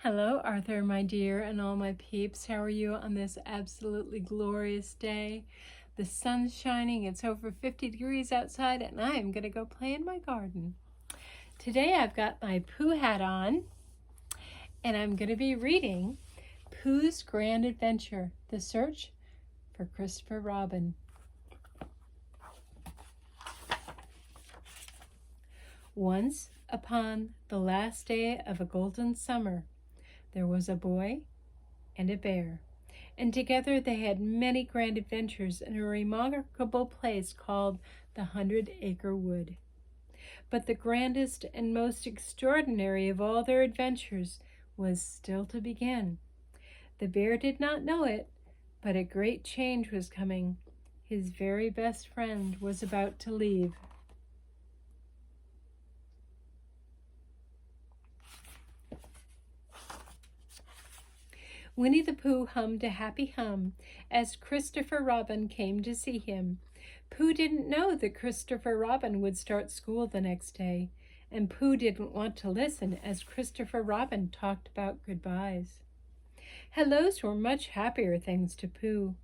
Hello, Arthur, my dear, and all my peeps. How are you on this absolutely glorious day? The sun's shining, it's over 50 degrees outside, and I am going to go play in my garden. Today I've got my Pooh hat on, and I'm going to be reading Pooh's Grand Adventure, The Search for Christopher Robin. Once upon the last day of a golden summer, there was a boy and a bear, and together they had many grand adventures in a remarkable place called the 100-Acre Wood. But the grandest and most extraordinary of all their adventures was still to begin. The bear did not know it, but a great change was coming. His very best friend was about to leave. Winnie the Pooh hummed a happy hum as Christopher Robin came to see him. Pooh didn't know that Christopher Robin would start school the next day, and Pooh didn't want to listen as Christopher Robin talked about goodbyes. Hellos were much happier things to Pooh.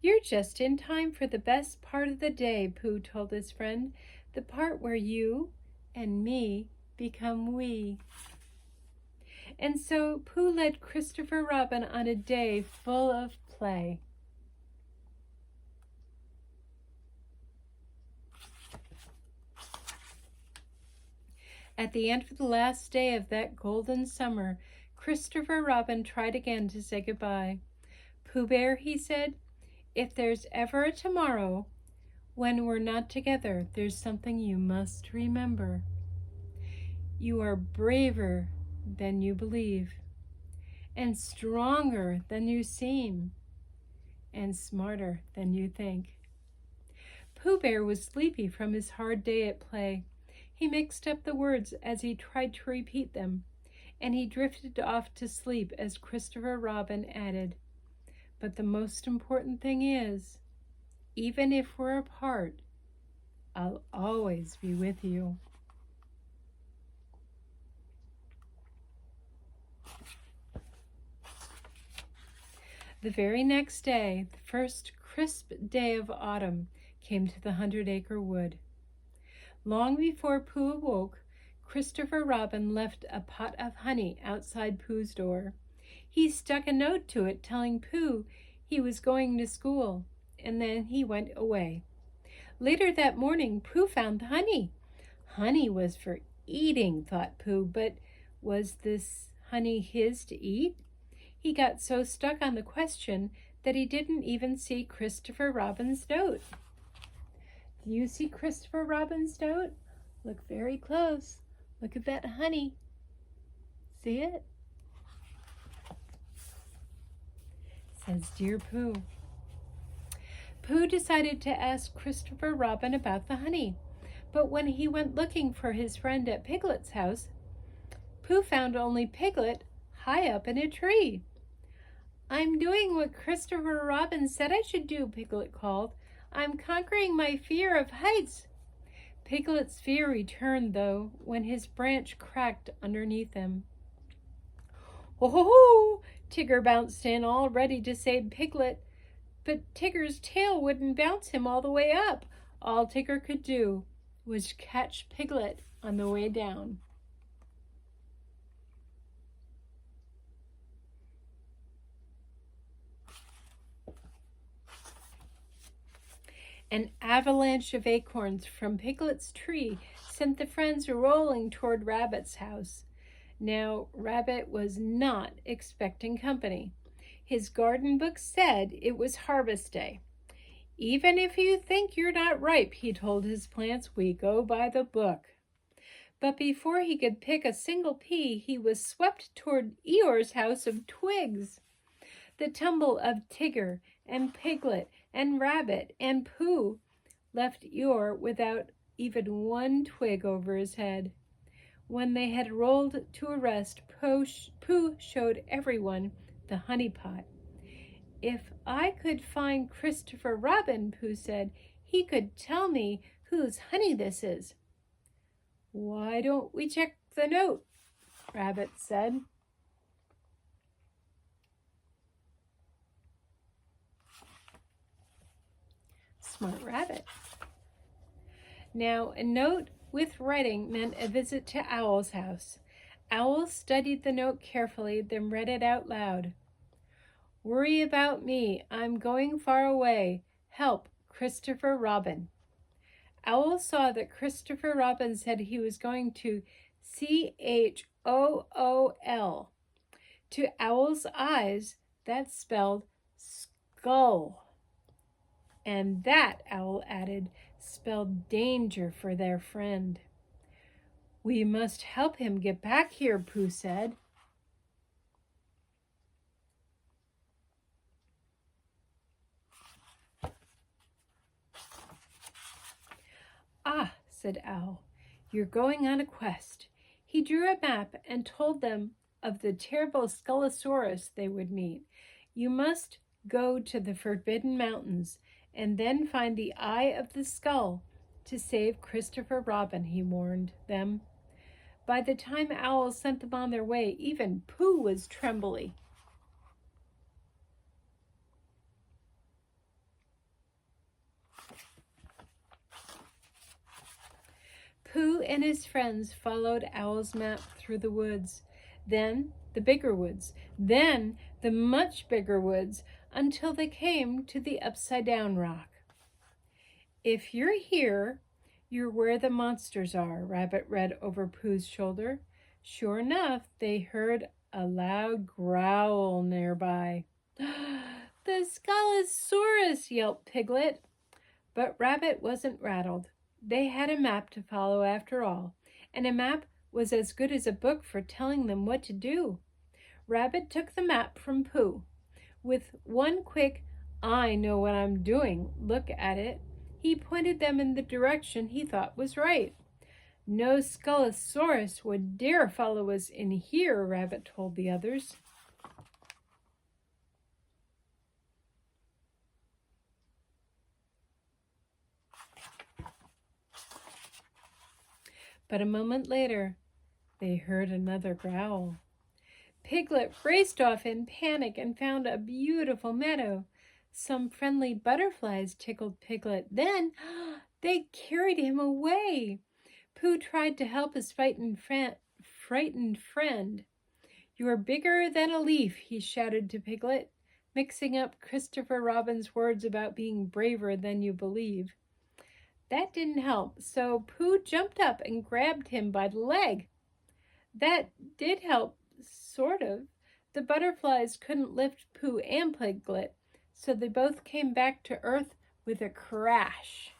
"You're just in time for the best part of the day," Pooh told his friend, "the part where you and me become we." And so Pooh led Christopher Robin on a day full of play. At the end of the last day of that golden summer, Christopher Robin tried again to say goodbye. "Pooh Bear," he said, "if there's ever a tomorrow when we're not together, there's something you must remember. You are braver than you believe, and stronger than you seem, and smarter than you think." Pooh Bear was sleepy from his hard day at play. He mixed up the words as he tried to repeat them, and he drifted off to sleep as Christopher Robin added, "But the most important thing is, even if we're apart, I'll always be with you." The very next day, the first crisp day of autumn, came to the 100-Acre Wood. Long before Pooh awoke, Christopher Robin left a pot of honey outside Pooh's door. He stuck a note to it telling Pooh he was going to school, and then he went away. Later that morning, Pooh found the honey. Honey was for eating, thought Pooh, but was this honey his to eat? He got so stuck on the question that he didn't even see Christopher Robin's note. Do you see Christopher Robin's note? Look very close. Look at that honey. See it? It says, "Dear Pooh." Pooh decided to ask Christopher Robin about the honey, but when he went looking for his friend at Piglet's house, Pooh found only Piglet high up in a tree. "I'm doing what Christopher Robin said I should do," Piglet called. "I'm conquering my fear of heights." Piglet's fear returned, though, when his branch cracked underneath him. "Ho, ho, ho!" Tigger bounced in, all ready to save Piglet. But Tigger's tail wouldn't bounce him all the way up. All Tigger could do was catch Piglet on the way down. An avalanche of acorns from Piglet's tree sent the friends rolling toward Rabbit's house. Now, Rabbit was not expecting company. His garden book said it was harvest day. "Even if you think you're not ripe," he told his plants, "we go by the book." But before he could pick a single pea, he was swept toward Eeyore's house of twigs. The tumble of Tigger and Piglet and Rabbit and Pooh left Eeyore without even one twig over his head. When they had rolled to a rest, Pooh showed everyone the honey pot. "If I could find Christopher Robin," Pooh said, "he could tell me whose honey this is." "Why don't we check the note?" Rabbit said. smart rabbit. Now, a note with writing meant a visit to Owl's house. Owl studied the note carefully, then read it out loud. Worry about me. I'm going far away. Help, Christopher Robin. Owl saw that Christopher Robin said he was going to Chool. To Owl's eyes, that spelled skull. And that, Owl added, spelled danger for their friend. We must help him get back here, Pooh said. Ah, said Owl, you're going on a quest. He drew a map and told them of the terrible Skullasaurus they would meet. You must go to the Forbidden Mountains and then find the Eye of the Skull to save Christopher Robin, he warned them. By the time Owl sent them on their way, even Pooh was trembly. Pooh and his friends followed Owl's map through the woods, then the bigger woods, then the much bigger woods, until they came to the upside-down rock. If you're here, you're where the monsters are, Rabbit read over Pooh's shoulder. Sure enough, they heard a loud growl nearby. The Skullasaurus, yelped Piglet. But Rabbit wasn't rattled. They had a map to follow after all, and a map was as good as a book for telling them what to do. Rabbit took the map from Pooh. With one quick, I know what I'm doing, look at it, he pointed them in the direction he thought was right. No Skullasaurus would dare follow us in here, Rabbit told the others. But a moment later, they heard another growl. Piglet raced off in panic and found a beautiful meadow. Some friendly butterflies tickled Piglet. Then they carried him away. Pooh tried to help his frightened friend. You're bigger than a leaf, he shouted to Piglet, mixing up Christopher Robin's words about being braver than you believe. That didn't help, so Pooh jumped up and grabbed him by the leg. That did help, sort of. The butterflies couldn't lift Pooh and Piglet, so they both came back to earth with a crash.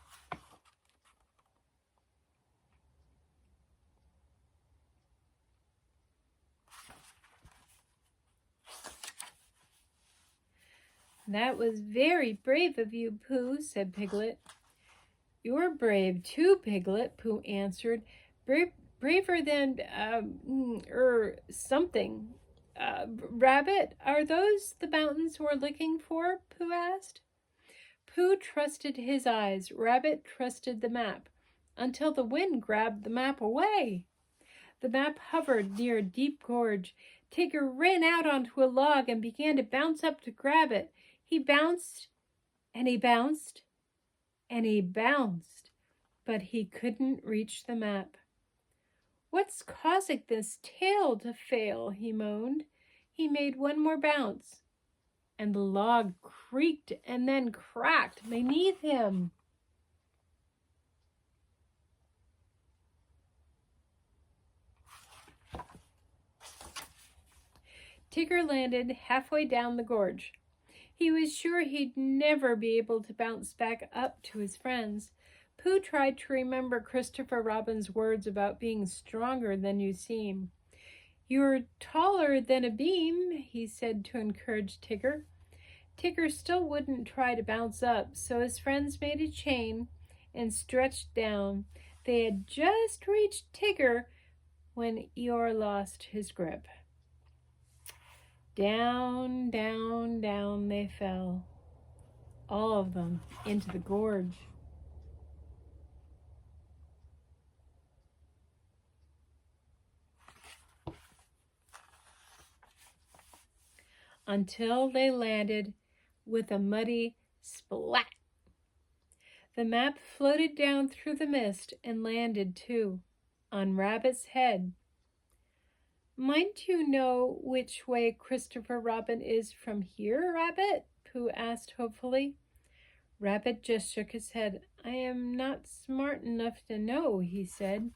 That was very brave of you, Pooh, said Piglet. You're brave too, Piglet, Pooh answered. Braver than, something. Rabbit, are those the mountains we're looking for? Pooh asked. Pooh trusted his eyes. Rabbit trusted the map, until the wind grabbed the map away. The map hovered near a deep gorge. Tigger ran out onto a log and began to bounce up to grab it. He bounced, and he bounced, and he bounced, but he couldn't reach the map. What's causing this tail to fail? He moaned. He made one more bounce, and the log creaked and then cracked beneath him. Tigger landed halfway down the gorge. He was sure he'd never be able to bounce back up to his friends. Pooh tried to remember Christopher Robin's words about being stronger than you seem. You're taller than a beam, he said to encourage Tigger. Tigger still wouldn't try to bounce up, so his friends made a chain and stretched down. They had just reached Tigger when Eeyore lost his grip. Down, down, down they fell, all of them, into the gorge. Until they landed with a muddy splat. The map floated down through the mist and landed, too, on Rabbit's head. "Might you know which way Christopher Robin is from here, Rabbit?" Pooh asked hopefully. Rabbit just shook his head. "I am not smart enough to know," he said.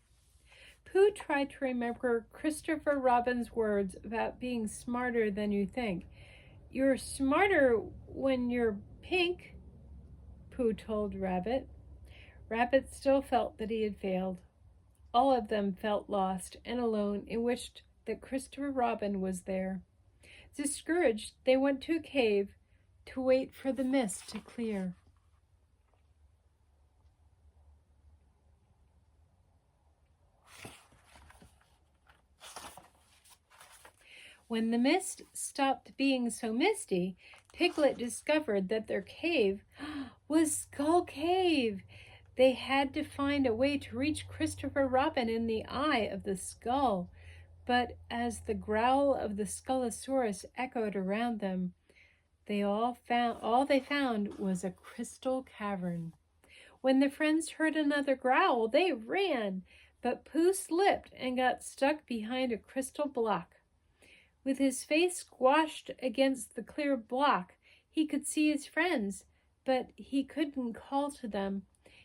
Pooh tried to remember Christopher Robin's words about being smarter than you think. "You're smarter when you're pink," Pooh told Rabbit. Rabbit still felt that he had failed. All of them felt lost and alone and wished that Christopher Robin was there. Discouraged, they went to a cave to wait for the mist to clear. When the mist stopped being so misty, Piglet discovered that their cave was Skull Cave. They had to find a way to reach Christopher Robin in the eye of the skull. But as the growl of the Skullasaurus echoed around them, all they found was a crystal cavern. When the friends heard another growl, they ran, but Pooh slipped and got stuck behind a crystal block. With his face squashed against the clear block, he could see his friends, but he couldn't call to them.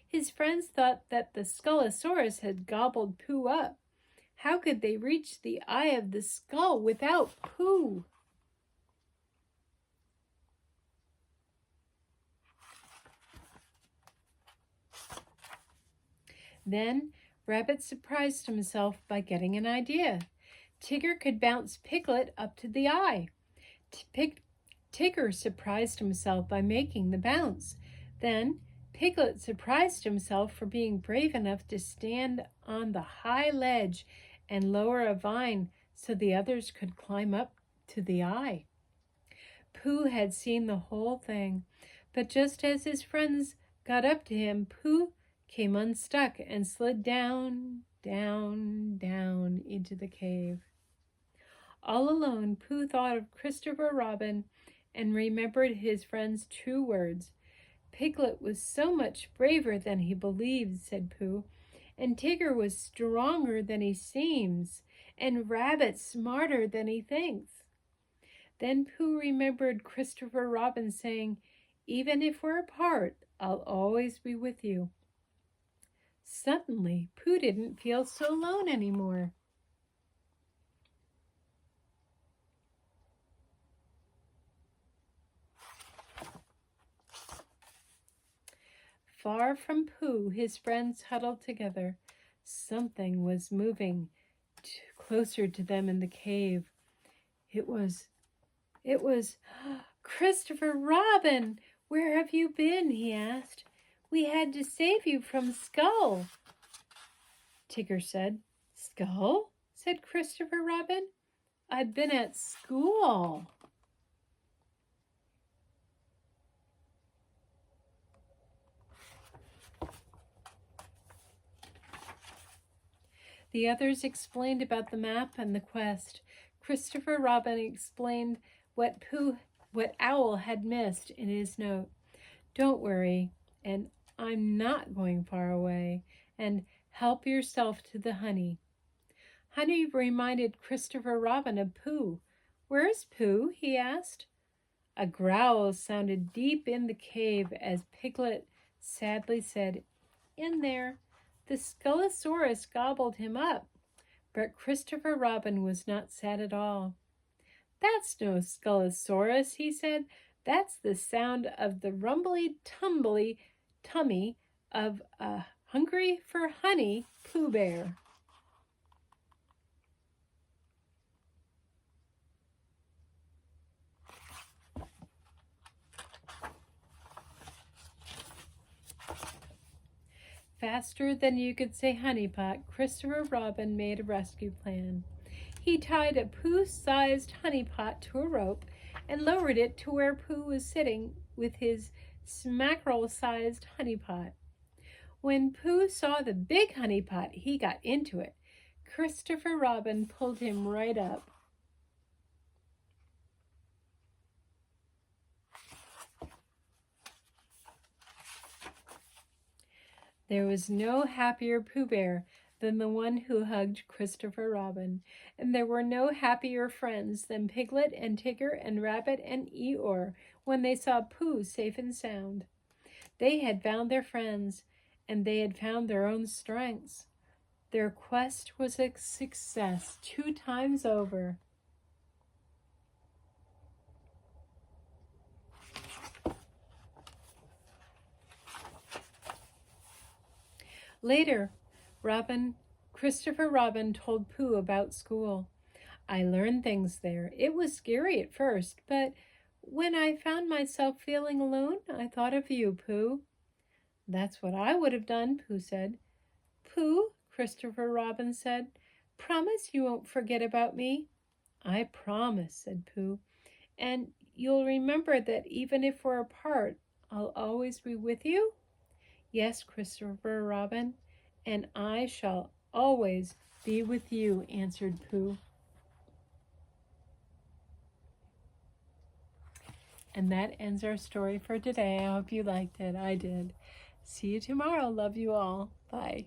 His friends thought that the Skullasaurus had gobbled Pooh up. How could they reach the eye of the skull without Pooh? Then Rabbit surprised himself by getting an idea. Tigger could bounce Piglet up to the eye. Tigger surprised himself by making the bounce. Then Piglet surprised himself for being brave enough to stand on the high ledge and lower a vine so the others could climb up to the eye. Pooh had seen the whole thing, but just as his friends got up to him, Pooh came unstuck and slid down, down, down into the cave. All alone, Pooh thought of Christopher Robin and remembered his friend's true words. "Piglet was so much braver than he believed," said Pooh, "and Tigger was stronger than he seems, and Rabbit smarter than he thinks." Then Pooh remembered Christopher Robin saying, "Even if we're apart, I'll always be with you." Suddenly, Pooh didn't feel so alone anymore. Far from Pooh, his friends huddled together. Something was moving closer to them in the cave. It was Christopher Robin! "Where have you been?" he asked. "We had to save you from Skull." Tigger said. "Skull?" said Christopher Robin. "I've been at school." The others explained about the map and the quest. Christopher Robin explained what Owl had missed in his note. "Don't worry, and I'm not going far away, and help yourself to the honey." Honey reminded Christopher Robin of Pooh. "Where's Pooh?" he asked. A growl sounded deep in the cave as Piglet sadly said, "In there. The Skullasaurus gobbled him up." But Christopher Robin was not sad at all. "That's no Skullasaurus," he said. "That's the sound of the rumbly-tumbly tummy of a hungry for honey Pooh Bear." Faster than you could say honeypot, Christopher Robin made a rescue plan. He tied a Pooh-sized honeypot to a rope and lowered it to where Pooh was sitting with his smackerel-sized honeypot. When Pooh saw the big honeypot, he got into it. Christopher Robin pulled him right up. There was no happier Pooh Bear than the one who hugged Christopher Robin, and there were no happier friends than Piglet and Tigger and Rabbit and Eeyore when they saw Pooh safe and sound. They had found their friends, and they had found their own strengths. Their quest was a success 2 times over. Later, Christopher Robin told Pooh about school. I learned things there. It was scary at first, but when I found myself feeling alone, I thought of you, Pooh. That's what I would have done, Pooh said. Pooh, Christopher Robin said, promise you won't forget about me. I promise, said Pooh. And you'll remember that even if we're apart, I'll always be with you? Yes, Christopher Robin, and I shall always be with you, answered Pooh. And that ends our story for today. I hope you liked it. I did. See you tomorrow. Love you all. Bye.